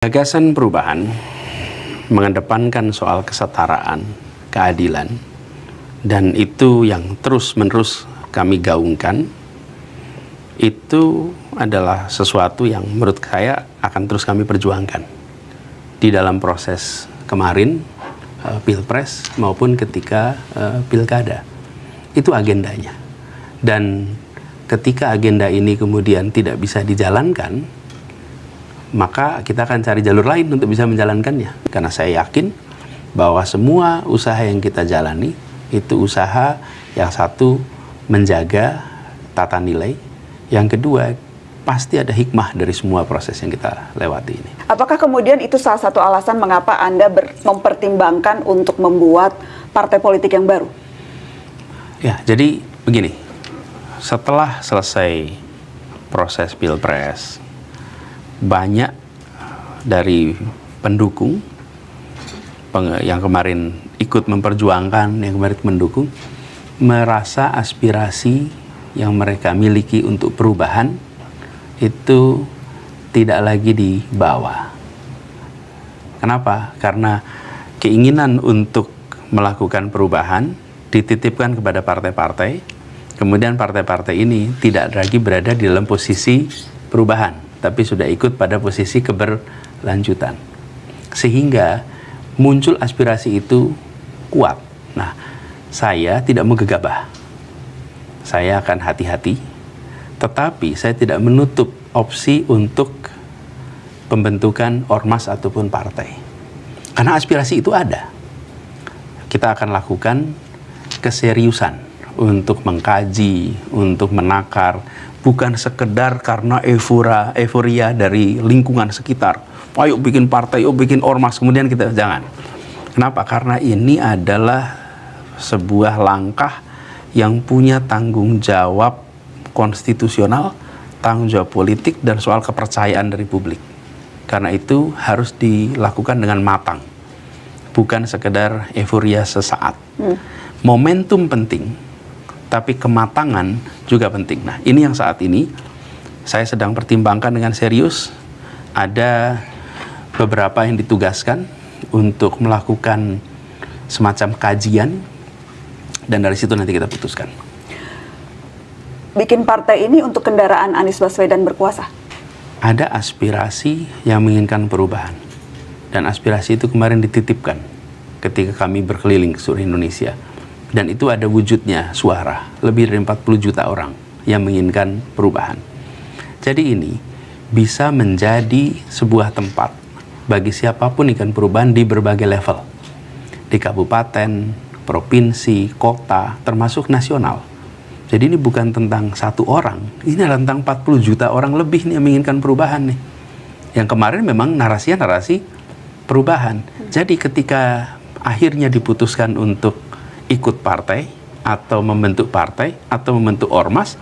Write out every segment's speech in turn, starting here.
Gagasan perubahan mengedepankan soal kesetaraan, keadilan, dan itu yang terus-menerus kami gaungkan. Itu adalah sesuatu yang menurut saya akan terus kami perjuangkan di dalam proses kemarin, Pilpres maupun ketika Pilkada. Itu agendanya. Dan ketika agenda ini kemudian tidak bisa dijalankan, maka kita akan cari jalur lain untuk bisa menjalankannya. Karena saya yakin bahwa semua usaha yang kita jalani itu usaha yang satu menjaga tata nilai, yang kedua pasti ada hikmah dari semua proses yang kita lewati ini. Apakah kemudian itu salah satu alasan mengapa Anda mempertimbangkan untuk membuat partai politik yang baru? Ya, jadi begini, setelah selesai proses Pilpres, banyak dari pendukung yang kemarin ikut memperjuangkan, yang kemarin mendukung, merasa aspirasi yang mereka miliki untuk perubahan itu tidak lagi dibawa. Kenapa? Karena keinginan untuk melakukan perubahan dititipkan kepada partai-partai, kemudian partai-partai ini tidak lagi berada di dalam posisi perubahan, tapi sudah ikut pada posisi keberlanjutan. Sehingga muncul aspirasi itu kuat. Nah, saya tidak mau gegabah. Saya akan hati-hati, tetapi saya tidak menutup opsi untuk pembentukan ormas ataupun partai. Karena aspirasi itu ada. Kita akan lakukan keseriusan untuk mengkaji, untuk menakar, bukan sekedar karena euforia dari lingkungan sekitar. Ayo bikin partai, ayo bikin ormas, kemudian kita jangan. Kenapa? Karena ini adalah sebuah langkah yang punya tanggung jawab konstitusional, tanggung jawab politik, dan soal kepercayaan dari publik. Karena itu harus dilakukan dengan matang, bukan sekedar euforia sesaat. Momentum penting, tapi kematangan juga penting. Nah, ini yang saat ini saya sedang pertimbangkan dengan serius. Ada beberapa yang ditugaskan untuk melakukan semacam kajian, dan dari situ nanti kita putuskan. Bikin partai ini untuk kendaraan Anies Baswedan berkuasa? Ada aspirasi yang menginginkan perubahan. Dan aspirasi itu kemarin dititipkan ketika kami berkeliling ke seluruh Indonesia. Dan itu ada wujudnya suara, lebih dari 40 juta orang yang menginginkan perubahan. Jadi ini bisa menjadi sebuah tempat bagi siapapun ingin perubahan di berbagai level. Di kabupaten, provinsi, kota, termasuk nasional. Jadi ini bukan tentang satu orang, ini adalah tentang 40 juta orang lebih nih yang menginginkan perubahan nih. Yang kemarin memang narasinya narasi perubahan. Jadi ketika akhirnya diputuskan untuk ikut partai atau membentuk partai atau membentuk ormas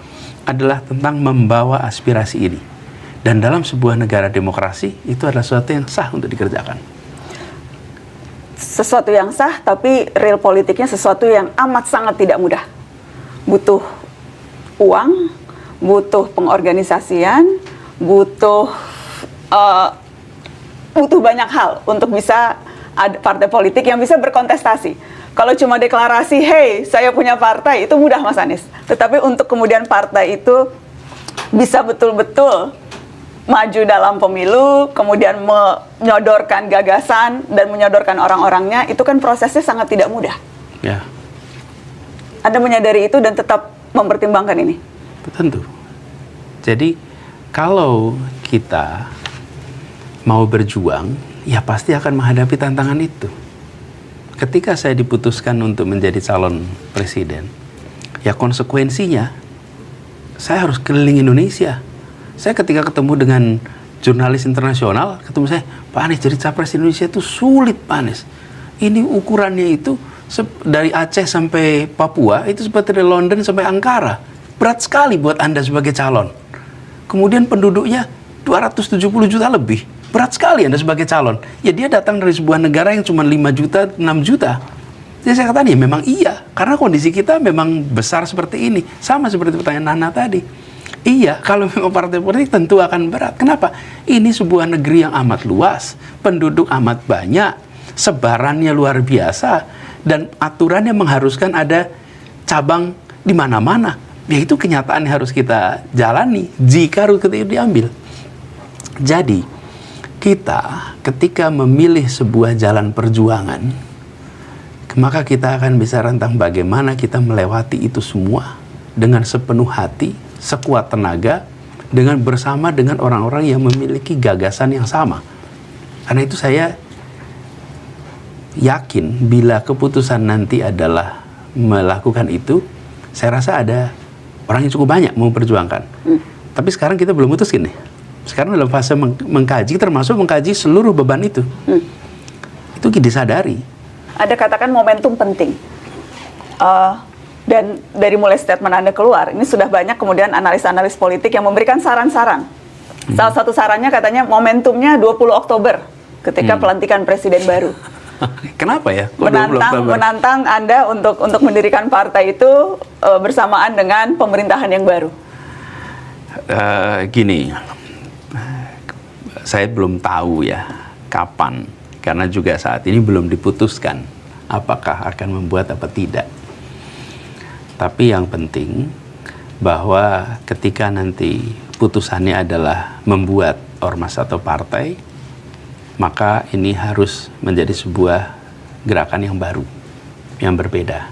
adalah tentang membawa aspirasi ini. Dan dalam sebuah negara demokrasi itu adalah sesuatu yang sah untuk dikerjakan. Sesuatu yang sah, tapi real politiknya sesuatu yang amat sangat tidak mudah. Butuh uang, butuh pengorganisasian, butuh banyak hal untuk bisa ada partai politik yang bisa berkontestasi. Kalau cuma deklarasi, hey, saya punya partai, itu mudah, Mas Anies. Tetapi untuk kemudian partai itu bisa betul-betul maju dalam pemilu, kemudian menyodorkan gagasan dan menyodorkan orang-orangnya, itu kan prosesnya sangat tidak mudah. Ya. Anda menyadari itu dan tetap mempertimbangkan ini? Tentu. Jadi, kalau kita mau berjuang, ya pasti akan menghadapi tantangan itu. Ketika saya diputuskan untuk menjadi calon presiden, ya konsekuensinya saya harus keliling Indonesia. Saya ketika ketemu dengan jurnalis internasional, ketemu saya, Pak Anies jadi capres Indonesia itu sulit, Pak Anies. Ini ukurannya itu dari Aceh sampai Papua, itu seperti dari London sampai Ankara. Berat sekali buat Anda sebagai calon. Kemudian penduduknya 270 juta lebih. Berat sekali Anda sebagai calon. Ya dia datang dari sebuah negara yang cuma 5 juta, 6 juta. Jadi saya katakan ya memang iya. Karena kondisi kita memang besar seperti ini. Sama seperti pertanyaan Nana tadi. Iya, kalau memang partai politik tentu akan berat. Kenapa? Ini sebuah negeri yang amat luas, penduduk amat banyak, sebarannya luar biasa, dan aturannya mengharuskan ada cabang di mana-mana. Ya itu kenyataan yang harus kita jalani jika rute itu diambil. Jadi, kita ketika memilih sebuah jalan perjuangan, maka kita akan bisa rentang bagaimana kita melewati itu semua dengan sepenuh hati, sekuat tenaga, dengan bersama dengan orang-orang yang memiliki gagasan yang sama. Karena itu saya yakin bila keputusan nanti adalah melakukan itu, saya rasa ada orang yang cukup banyak mau memperjuangkan. Tapi sekarang kita belum putuskan nih. Sekarang dalam fase mengkaji, termasuk mengkaji seluruh beban itu. Itu disadari. Ada katakan momentum penting. Dan dari mulai statement Anda keluar, ini sudah banyak kemudian analis-analis politik yang memberikan saran-saran. Salah satu sarannya katanya momentumnya 20 Oktober ketika pelantikan presiden baru. Kenapa ya? Kok Menantang Anda untuk mendirikan partai itu bersamaan dengan pemerintahan yang baru. Gini, saya belum tahu ya kapan, karena juga saat ini belum diputuskan apakah akan membuat apa tidak. Tapi yang penting bahwa ketika nanti putusannya adalah membuat ormas atau partai, maka ini harus menjadi sebuah gerakan yang baru, yang berbeda.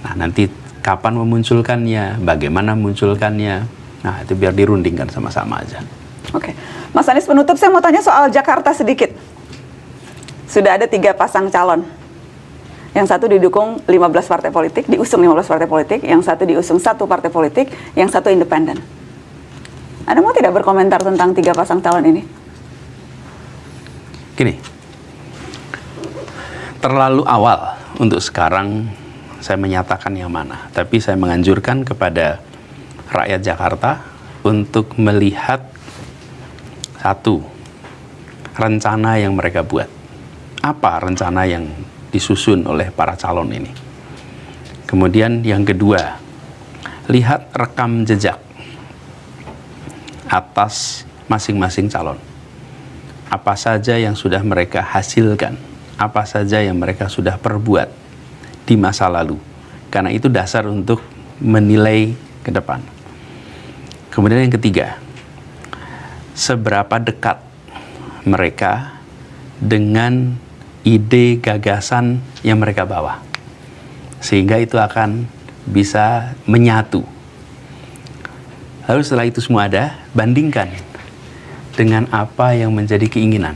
Nah, nanti kapan memunculkannya, bagaimana memunculkannya, nah itu biar dirundingkan sama-sama aja. Oke, Mas Anies, penutup saya mau tanya soal Jakarta sedikit. Sudah ada 3 pasang calon. Yang satu didukung 15 partai politik, diusung 15 partai politik, yang satu diusung 1 partai politik, yang satu independen. Anda mau tidak berkomentar tentang 3 pasang calon ini? Gini, terlalu awal untuk sekarang saya menyatakan yang mana. Tapi saya menganjurkan kepada rakyat Jakarta untuk melihat satu, rencana yang mereka buat. Apa rencana yang disusun oleh para calon ini? Kemudian yang kedua, lihat rekam jejak atas masing-masing calon. Apa saja yang sudah mereka hasilkan, apa saja yang mereka sudah perbuat di masa lalu. Karena itu dasar untuk menilai ke depan. Kemudian yang ketiga, seberapa dekat mereka dengan ide gagasan yang mereka bawa, sehingga itu akan bisa menyatu. Lalu setelah itu semua ada, bandingkan dengan apa yang menjadi keinginan.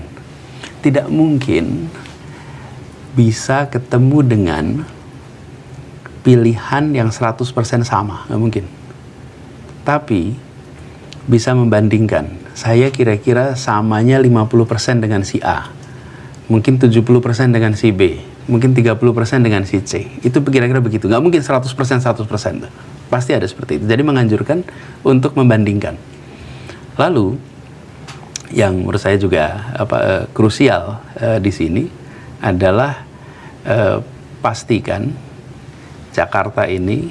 Tidak mungkin bisa ketemu dengan pilihan yang 100% sama, nggak mungkin. Tapi bisa membandingkan, saya kira-kira samanya 50% dengan si A, mungkin 70% dengan si B, mungkin 30% dengan si C. Itu kira-kira begitu. Nggak mungkin 100% 100%. Pasti ada seperti itu. Jadi menganjurkan untuk membandingkan. Lalu, yang menurut saya juga krusial di sini adalah pastikan Jakarta ini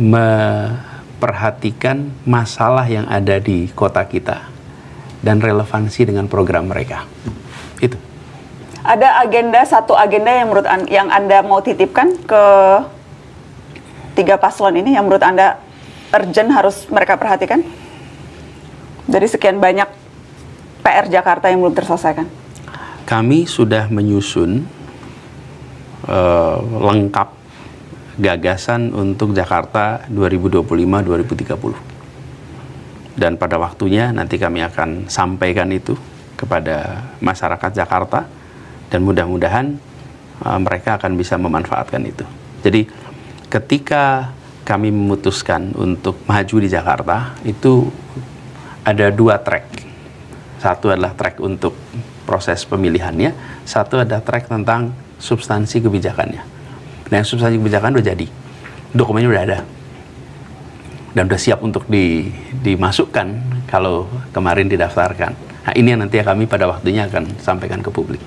memperhatikan masalah yang ada di kota kita dan relevansi dengan program mereka. Itu. Ada satu agenda yang menurut yang Anda mau titipkan ke 3 paslon ini yang menurut Anda urgent harus mereka perhatikan? Dari sekian banyak PR Jakarta yang belum terselesaikan. Kami sudah menyusun lengkap gagasan untuk Jakarta 2025-2030. Dan pada waktunya nanti kami akan sampaikan itu kepada masyarakat Jakarta, dan mudah-mudahan mereka akan bisa memanfaatkan itu. Jadi ketika kami memutuskan untuk maju di Jakarta, itu ada 2 track. Satu adalah track untuk proses pemilihannya, satu adalah track tentang substansi kebijakannya. Nah, yang substansi kebijakan udah jadi, dokumennya udah ada, dan udah siap untuk dimasukkan kalau kemarin didaftarkan. Nah, ini yang nanti kami pada waktunya akan sampaikan ke publik.